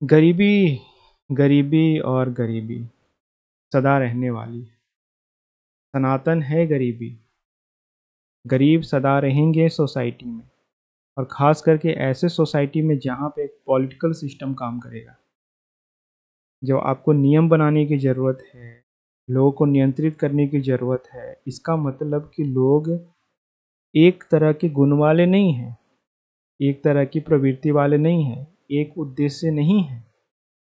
गरीबी, गरीबी और गरीबी सदा रहने वाली है। सनातन है गरीबी। गरीब सदा रहेंगे सोसाइटी में, और ख़ास करके ऐसे सोसाइटी में जहाँ पे एक पॉलिटिकल सिस्टम काम करेगा। जो आपको नियम बनाने की ज़रूरत है, लोगों को नियंत्रित करने की ज़रूरत है। इसका मतलब कि लोग एक तरह के गुण वाले नहीं हैं, एक तरह की प्रवृत्ति वाले नहीं हैं, एक उद्देश्य नहीं है।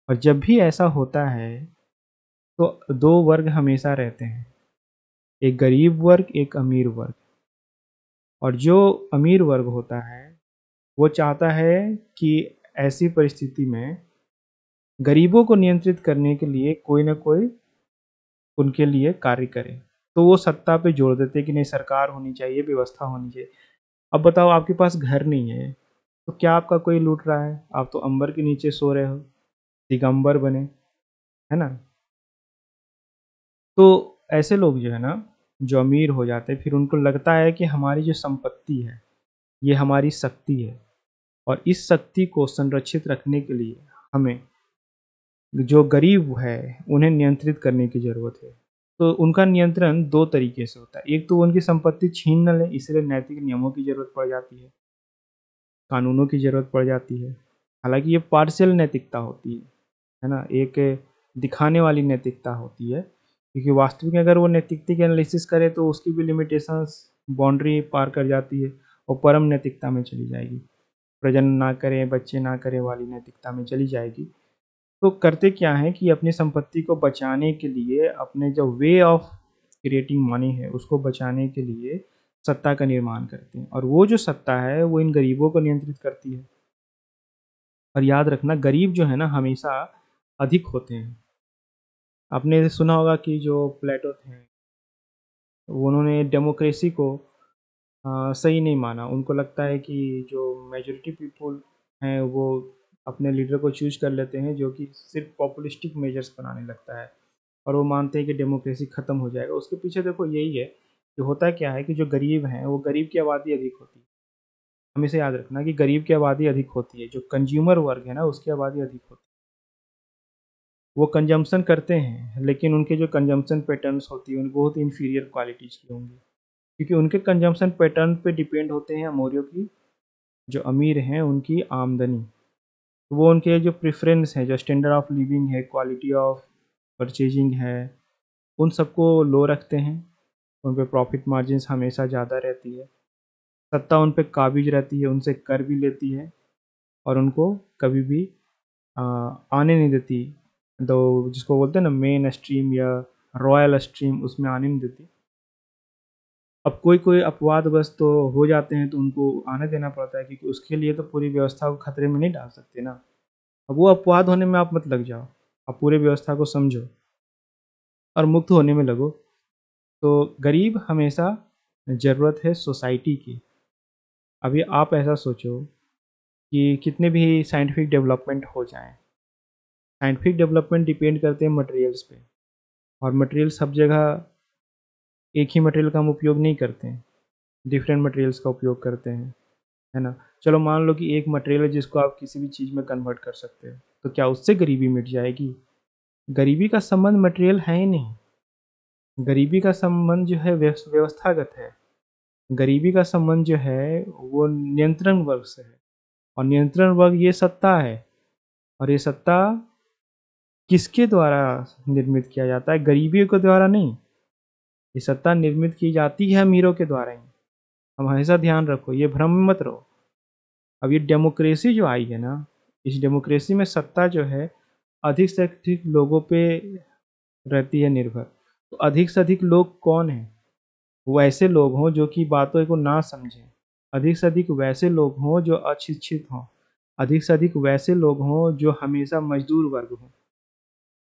और जब भी ऐसा होता है तो 2 वर्ग हमेशा रहते हैं, एक गरीब वर्ग, एक अमीर वर्ग। और जो अमीर वर्ग होता है, वो चाहता है कि ऐसी परिस्थिति में गरीबों को नियंत्रित करने के लिए कोई ना कोई उनके लिए कार्य करे। तो वो सत्ता पे जोर देते हैं कि नहीं, सरकार होनी चाहिए, व्यवस्था होनी चाहिए। अब बताओ, आपके पास घर नहीं है, तो क्या आपका कोई लूट रहा है? आप तो अंबर के नीचे सो रहे हो, दिगंबर बने, है ना? तो ऐसे लोग जो है ना, जो अमीर हो जाते हैं, फिर उनको लगता है कि हमारी जो संपत्ति है, ये हमारी शक्ति है, और इस शक्ति को संरक्षित रखने के लिए हमें जो गरीब है उन्हें नियंत्रित करने की ज़रूरत है। तो उनका नियंत्रण 2 तरीके से होता है। एक तो वो उनकी संपत्ति छीन न लें, इसलिए नैतिक नियमों की ज़रूरत पड़ जाती है, कानूनों की ज़रूरत पड़ जाती है। हालाँकि ये पार्शियल नैतिकता होती है ना? एक दिखाने वाली नैतिकता होती है, क्योंकि वास्तविक में अगर वो नैतिकता की एनालिसिस करे तो उसकी भी लिमिटेशंस बाउंड्री पार कर जाती है और परम नैतिकता में चली जाएगी। प्रजनन ना करें, बच्चे ना करें वाली नैतिकता में चली जाएगी। तो करते क्या हैं कि अपनी संपत्ति को बचाने के लिए, अपने जो वे ऑफ क्रिएटिंग मनी है उसको बचाने के लिए सत्ता का निर्माण करते हैं, और वो जो सत्ता है वो इन गरीबों को नियंत्रित करती है। और याद रखना, गरीब जो है ना हमेशा अधिक होते हैं। आपने सुना होगा कि जो प्लेटो थे, वो उन्होंने डेमोक्रेसी को सही नहीं माना। उनको लगता है कि जो मेजॉरिटी पीपल हैं वो अपने लीडर को चूज कर लेते हैं, जो कि सिर्फ पॉपुलिस्टिक मेजर्स बनाने लगता है, और वो मानते हैं कि डेमोक्रेसी ख़त्म हो जाएगा। उसके पीछे देखो यही है कि होता क्या है कि जो गरीब हैं, वो गरीब की आबादी अधिक होती है। हमेशा याद रखना कि गरीब की आबादी अधिक होती है, जो कंज्यूमर वर्ग है ना उसकी आबादी अधिक होती है। वो कंजम्पशन करते हैं, लेकिन उनके जो कंजम्पशन पैटर्न्स होती है, उनको बहुत इंफीरियर क्वालिटीज़ की होंगी, क्योंकि उनके कंजम्पशन पैटर्न पे डिपेंड होते हैं अमीरों की, जो अमीर हैं उनकी आमदनी। तो वो उनके जो प्रेफ़रेंस है, जो स्टैंडर्ड ऑफ लिविंग है, क्वालिटी ऑफ परचेज़िंग है, उन सबको लो रखते हैं। उन पे प्रॉफ़िट मार्जिन्स हमेशा ज़्यादा रहती है। सत्ता उन पे काबिज़ रहती है, उनसे कर भी लेती है, और उनको कभी भी अ, आने नहीं देती। दो जिसको बोलते हैं ना मेन स्ट्रीम या रॉयल स्ट्रीम, उसमें आने नहीं देती। अब कोई-कोई अपवादवश तो हो जाते हैं तो उनको आने देना पड़ता है, क्योंकि उसके लिए तो पूरी व्यवस्था को खतरे में नहीं डाल सकते ना। अब वो अपवाद होने में आप मत लग जाओ, आप पूरी व्यवस्था को समझो और मुक्त होने में लगो। तो गरीब हमेशा ज़रूरत है सोसाइटी की। अभी आप ऐसा सोचो कि कितने भी साइंटिफिक डेवलपमेंट हो जाएँ, साइंटिफिक डेवलपमेंट डिपेंड करते हैं मटेरियल्स पे, और मटेरियल सब जगह एक ही मटेरियल का हम उपयोग नहीं करते हैं, डिफरेंट मटेरियल्स का उपयोग करते हैं, है ना? चलो मान लो कि एक मटेरियल है जिसको आप किसी भी चीज़ में कन्वर्ट कर सकते हो, तो क्या उससे गरीबी मिट जाएगी? गरीबी का संबंध मटेरियल है ही नहीं। गरीबी का संबंध जो है व्यवस्थागत है। गरीबी का संबंध जो है वो नियंत्रण वर्ग से है, और नियंत्रण वर्ग ये सत्ता है, और ये सत्ता किसके द्वारा निर्मित किया जाता है? गरीबियों के द्वारा नहीं। ये सत्ता निर्मित की जाती है अमीरों के द्वारा ही। हम हमेशा ध्यान रखो, ये भ्रम में मत रहो। अब ये डेमोक्रेसी जो आई है ना, इस डेमोक्रेसी में सत्ता जो है अधिक से अधिक लोगों पे रहती है निर्भर। तो अधिक से अधिक लोग कौन हैं? वो ऐसे लोग हों जो कि बातों को ना समझें। अधिक से अधिक वैसे लोग हों जो अशिक्षित हों। अधिक से अधिक वैसे लोग हों जो हमेशा मजदूर वर्ग हों।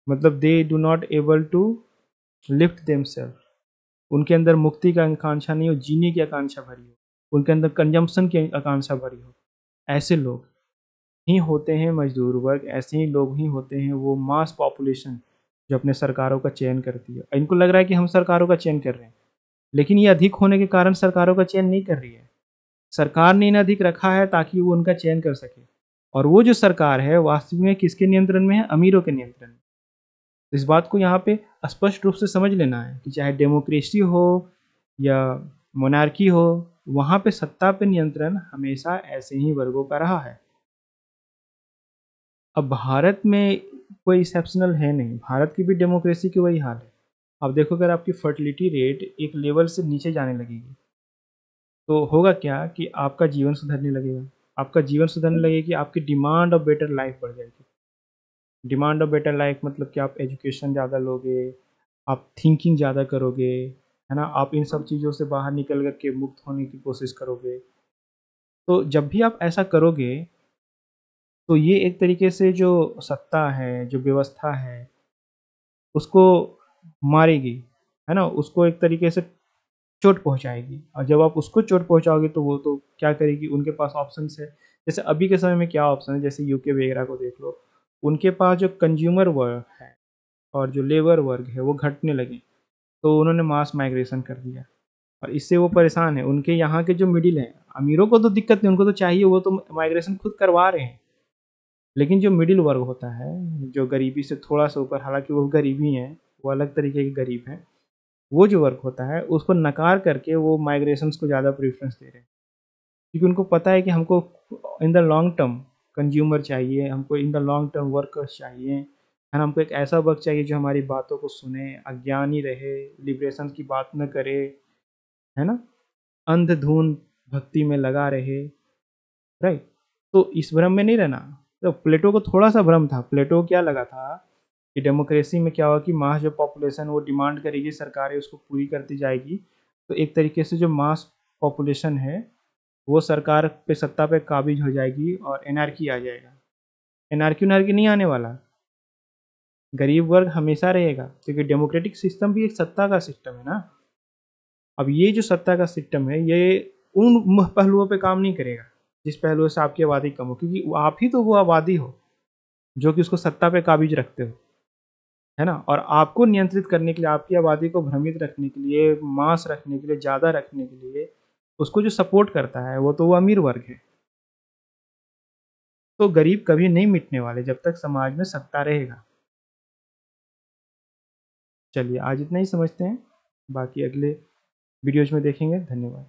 मतलब they do not able to lift themself. उनके अंदर मुक्ति की आकांक्षा नहीं हो, जीने की आकांक्षा भरी हो। उनके अंदर कंजम्पशन की आकांक्षा भरी हो। ऐसे लोग ही होते हैं मजदूर वर्ग, ऐसे ही लोग ही होते हैं वो मास पॉपुलेशन जो अपने सरकारों का चयन करती है। इनको लग रहा है कि हम सरकारों का चयन कर रहे हैं, लेकिन ये अधिक होने के कारण सरकारों का चयन नहीं कर रही है। सरकार ने इन्हें अधिक रखा है ताकि वो उनका चयन कर सके। और वो जो सरकार है वास्तविक में किसके नियंत्रण में है? अमीरों के नियंत्रण में। इस बात को यहाँ पे स्पष्ट रूप से समझ लेना है कि चाहे डेमोक्रेसी हो या मोनार्की हो, वहाँ पे सत्ता पे नियंत्रण हमेशा ऐसे ही वर्गों का रहा है। अब भारत में कोई एक्सेप्शनल है नहीं, भारत की भी डेमोक्रेसी की वही हाल है। अब देखो, अगर आपकी फर्टिलिटी रेट एक लेवल से नीचे जाने लगेगी तो होगा क्या कि आपका जीवन सुधरने लगेगा। आपका जीवन सुधरने लगेगा कि आपकी डिमांड ऑफ बेटर लाइफ बढ़ जाएगी। डिमांड ऑफ बेटर लाइफ मतलब कि आप एजुकेशन ज़्यादा लोगे, आप थिंकिंग ज़्यादा करोगे, है ना? आप इन सब चीज़ों से बाहर निकल कर के मुक्त होने की कोशिश करोगे। तो जब भी आप ऐसा करोगे, तो ये एक तरीके से जो सत्ता है, जो व्यवस्था है, उसको मारेगी, है ना? उसको एक तरीके से चोट पहुँचाएगी, और जब आप उसको चोट पहुँचाओगे तो वो तो क्या करेगी, उनके पास ऑप्शंस है। जैसे अभी के समय में क्या ऑप्शन है, जैसे यूके वगैरह को देख लो, उनके पास जो कंज्यूमर वर्ग है और जो लेबर वर्ग है वो घटने लगे, तो उन्होंने मास माइग्रेशन कर दिया और इससे वो परेशान है। उनके यहाँ के जो मिडिल हैं, अमीरों को तो दिक्कत नहीं, उनको तो चाहिए, वो तो माइग्रेशन खुद करवा रहे हैं। लेकिन जो मिडिल वर्ग होता है, जो गरीबी से थोड़ा सा ऊपर, हालांकि वो गरीब ही हैं, वो अलग तरीके के गरीब हैं, वो जो वर्ग होता है उसको नकार करके वो माइग्रेशंस को ज़्यादा प्रेफरेंस दे रहे हैं, क्योंकि उनको पता है कि हमको in the long term consumer चाहिए, हमको in the long term workers चाहिए, है ना? हमको एक ऐसा वर्ग चाहिए जो हमारी बातों को सुने, अज्ञानी रहे, लिबरेशन की बात न करे, है ना? अंधधुन भक्ति में लगा रहे, राइट? तो इस भ्रम में नहीं रहना। तो प्लेटो को थोड़ा सा भ्रम था। प्लेटो को क्या लगा था कि डेमोक्रेसी में क्या होगा कि मास जो पॉपुलेशन वो डिमांड करेगी, सरकारें उसको पूरी करती जाएगी, तो एक तरीके से जो मास पॉपुलेशन है वो सरकार पे, सत्ता पे काबिज हो जाएगी और एनार्की आ जाएगा। एनार्की उनार्की नहीं आने वाला, गरीब वर्ग हमेशा रहेगा, क्योंकि डेमोक्रेटिक सिस्टम भी एक सत्ता का सिस्टम है ना। अब ये जो सत्ता का सिस्टम है, ये उन पहलुओं पे काम नहीं करेगा जिस पहलुओं से आपकी आबादी कम हो, क्योंकि आप ही तो वो आबादी हो जो कि उसको सत्ता पे काबिज रखते हो, है ना? और आपको नियंत्रित करने के लिए, आपकी आबादी को भ्रमित रखने के लिए, मास रखने के लिए, ज़्यादा रखने के लिए उसको जो सपोर्ट करता है वो तो वो अमीर वर्ग है। तो गरीब कभी नहीं मिटने वाले जब तक समाज में सत्ता रहेगा। चलिए आज इतना ही समझते हैं, बाकी अगले वीडियोज में देखेंगे। धन्यवाद।